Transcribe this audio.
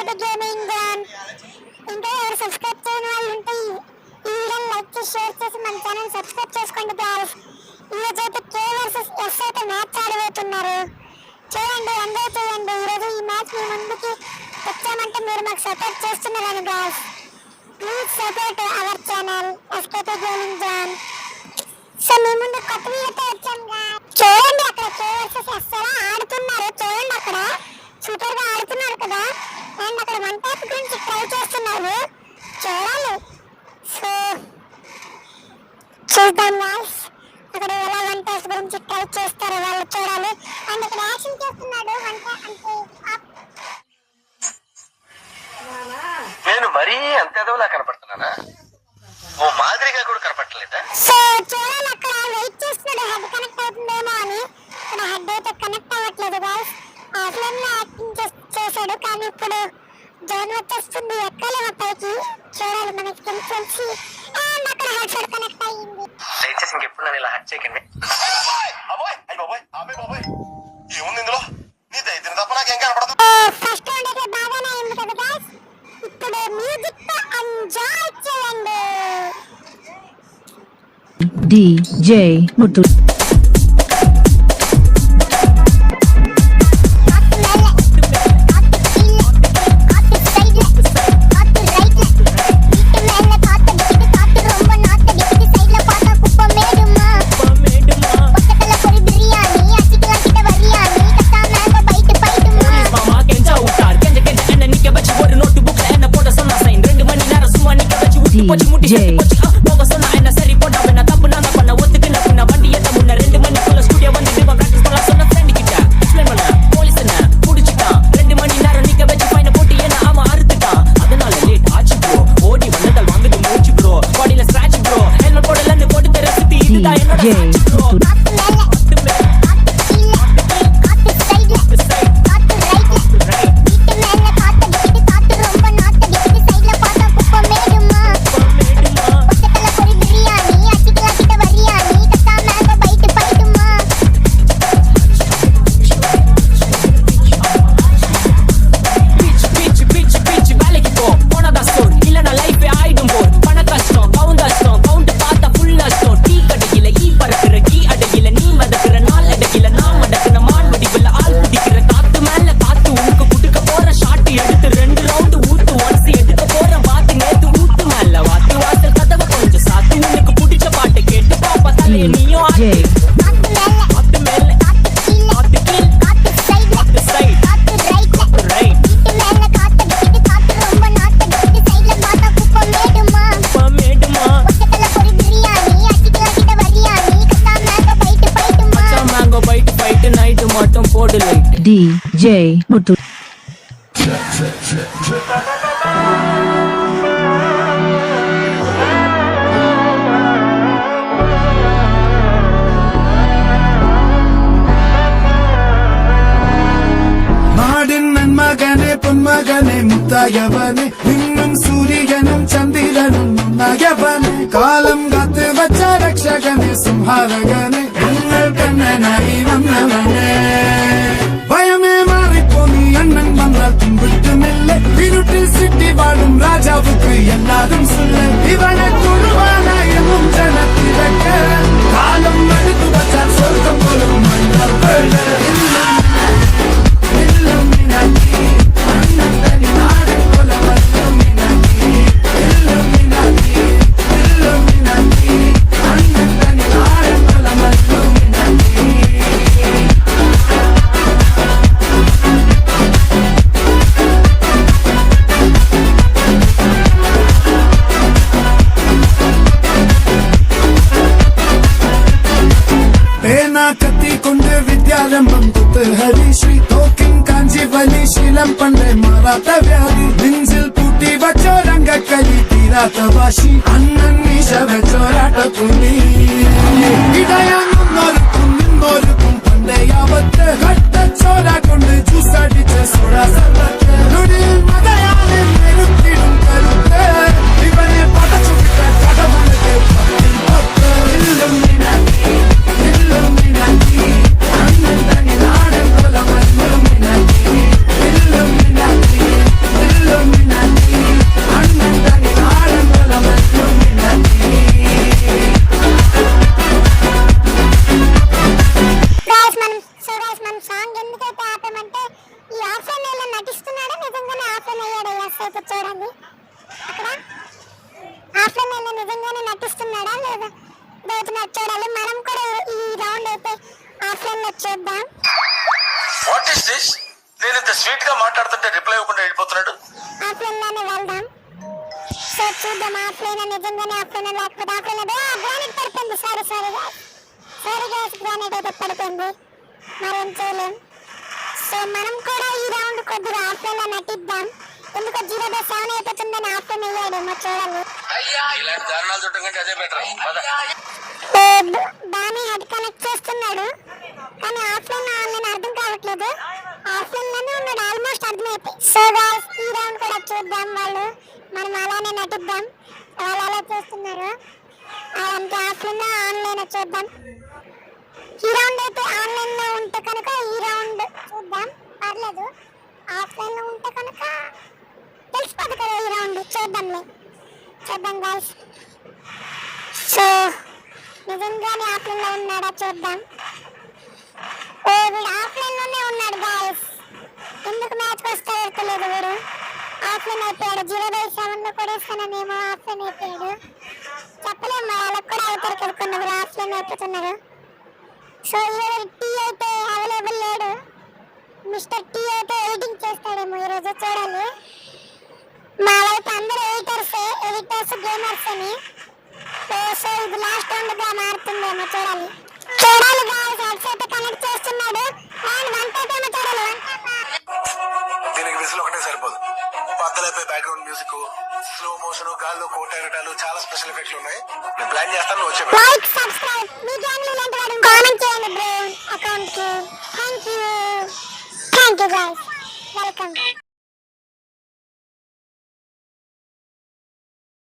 SKP gaming zone. ఇంకా ఎవరు subscribe చేయని వాళ్ళు ఉంటే ఈ వీడియోని లైక్ చేసి షేర్ చేసి మన ఛానల్ సబ్స్క్రైబ్ చేసుకోండి గాయ్స్. ఈరోజు అయితే కే వర్సెస్ ఎస్ అయితే మ్యాచ్ ఆడబోతున్నారు. చూడండి, ఎంజాయ్ చేయండి. ఈరోజు ఈ మ్యాచ్ మీ ముందుకి వచ్చామంటే మీరు మాకు సపోర్ట్ చేస్తున్నారని guys. Please support our channel SKP gaming zone. So మీ ముందు కొత్త వీడియోతో వచ్చాం గాయ్స్. చూడండి, అక్కడ కే వర్సెస్ ఎస్ ఆడుతున్నారు. చూడండి, అక్కడ సూపర్ గా ఆడుతున్నారు కదా. అండ్ అక్కడ వన్ టైప్ గురించి ట్రై చేస్తున్నారు. చూడాలి. సో చూద్దాం గాయ్స్, అక్కడ ఎలా వన్ టైప్ గురించి ట్రై చేస్తారో వాళ్ళు చూడాలి. అండ్ ఇక్కడ యాక్షన్ చేస్తున్నాడు వన్ టైప్ అంటే నేను మరీ అంత ఎదవలా కనపడుతున్నానా? ఓ మాదిరిగా కూడా కనపడలేదా? సో చూడాలి, అక్కడ వెయిట్ చేస్తున్నాడు హెడ్ కనెక్ట్ అవుతుందేమో అని. ఇక్కడ హెడ్ అయితే కనెక్ట్ అవ్వట్లేదు గాయ్స్. ఆఫ్లైన్ లో యాక్టింగ్ చేశాడు, కానీ ఇప్పుడు జోన్ వచ్చేస్తుంది. ఎక్కలేమో పైకి. చూడాలి, మనకి తెలిసి అండ్ అక్కడ హెడ్ షాట్ కనెక్ట్ అయ్యింది. దయచేసి ఇంకెప్పుడు నన్ను ఇలా హట్ చేయకండి. ఫస్ట్ రౌండ్ అయితే బాగానే అయింది కదా గాయ్స్. ఇప్పుడు మ్యూజిక్ తో ఎంజాయ్ చేయండి. DJ Muthu. DJ DJ Muthu. நாடின் நன்மகனே பொன்மகனே முத்தாயவனே இன்னும் சூரியனும் சந்திரனும் முன்னாயவனே காலம் காத்து வச்ச ரக்ஷகனே சிம்ஹாரகனே எங்கள் கண்ணனாகி வந்தவனே பயமே மாறிப்போ நீ அண்ணன் வந்தால் தும்பிட்டு மெல்ல இருட்டில் சிட்டி வாழும் ராஜாவுக்கு எல்லாரும் சொல்ல இவனை குருவான எனும் ஜனத்திறக்க காலம் எடுத்து வச்சால் சொர்க்கம் போலும் மன்னர் హరిశ్రీ తోకిం కాంజీ వలి శీలం పండే మారాత వ్యాధి నింజిల్ పూటి వచ్చో రంగ కలి తీరాత వాషి అన్నన్ని శవచోరాట పులి ഇടയാങ്ങുന്നോർക്കും നിന്നോർക്കും പണ്ടേ യാവത്ത് ഘട്ട ചോര കൊണ്ട് ചൂസടിച്ച് സോടാ സർവത്ത് നുടിൽ മതയാലെ നെരുത്തിടും കരുത്ത് ഇവനെ പടച്ചു വിട്ട കടവനത്തെ പത്തിൽ പത്ത് ഇല്ലുമിനാറ്റി ഇല്ലുമിനാറ്റി അണ്ണൻ തനി നാടൻ കൊല മല്ലുമിനാറ്റി ഇല്ലുമിനാറ്റി క్లైమాక్స్ అయితే చూడండి. అక్కడ ఆఫ్లైన్ వెళ్ళి నిజంగానే నటిస్తున్నాడా లేదా దోచున్నట్టు చూడాలి. మనం కూడా ఈ రౌండ్ అయితే ఆఫ్లైన్ లో చూద్దాం. What is this? నేను ఇంత స్వీట్ గా మాట్లాడుతుంటే రిప్లై ఇవ్వకుండా వెళ్ళిపోతున్నాడు. ఆఫ్లైన్ లోనే వెళ్దాం. సో చూద్దాం ఆఫ్లైన్ నిజంగానే ఆఫ్లైన్ లేకపోతే ఆఫ్లైన్ గ్రానైట్ పడిపోయింది. సారీ గ్యాస్ గ్రానైట్ అయితే పడిపోయింది. మరేం చేయలేం. సో మనం కూడా ఈ రౌండ్ కొద్దిగా ఆఫ్లైన్ లో నటిద్దాం. ఎందుకో 0-7 అయిపోతుందని ఆఫ్లైన్ అయ్యాడేమో చూడాలి. ఇలాంటి దారుణాలు చూడటం కంటే అదే బెటర్. దాన్ని హెడ్ కనెక్ట్ చేస్తున్నాడు కానీ ఆఫ్లైన్ ఆన్లైన్ అర్థం కావట్లేదు. ఆఫ్లైన్ లోనే ఉన్నాడు ఆల్మోస్ట్ అర్థమైపోయి. సో గాయ్స్ ఈ రౌండ్ కూడా చూద్దాం. మనం అలానే నటిద్దాం. వాళ్ళు అలా చేస్తున్నారు. అంటే ఆఫ్లైన్ ఆన్లైన్ చూద్దాం. ఈ రౌండ్ అయితే ఆన్లైన్ లో ఉంటే కనుక ఈ రౌండ్ చూద్దాం. పర్లేదు. ఆఫ్లైన్ లో ఉంటే కనుక తెలిసిపోతుంది కదా ఈ రౌండ్. చూద్దాం గాయ్స్. సో నిజంగానే ఆఫ్లైన్ లో ఉన్నాడా చూద్దాం. వీడు ఆఫ్లైన్ లోనే ఉన్నాడు గాయ్స్. ఎందుకు మ్యాచ్ వస్తాడో తెలియదు. వీడు ఆఫ్లైన్ అయిపోయాడు. 0-7 లో కూడా ఇస్తానేమో ఆఫ్లైన్ అయిపోయాడు. చెప్పలేము వాళ్ళకి కూడా అవుతారు కదా కొన్ని ఆఫ్లైన్ అయిపోతున్నారు. సో ఈరోజు టీ అయితే అవైలబుల్ లేడు. మిస్టర్ టీ అయితే ఎడిటింగ్ చేస్తాడేమో ఈరోజు చూడాలి. మా వైపు అందరూ ఎడిటర్స్ గేమర్స్ అని. సో ఇది లాస్ట్ రౌండ్ గా మారుతుందేమో చూడాలి గాయ్స్. హెడ్స్ అయితే కనెక్ట్ చేస్తున్నాడు. అండ్ వన్ టైప్ ఏమో చూడాలి. దీనికి విజిల్ ఒకటే సరిపోదు. బద్దలైపోయి బ్యాక్గ్రౌండ్ మ్యూజిక్, స్లో మోషన్, గాల్లో కోటేరటాలు, చాలా స్పెషల్ ఎఫెక్ట్లు ఉన్నాయి. నేను ప్లాన్ చేస్తాను, వచ్చే లైక్ సబ్స్క్రైబ్ మీ ఛానల్ ఇలాంటి వాడు కామెంట్ చేయండి బ్రో అకౌంట్ కి. Thank you guys. వెల్కమ్.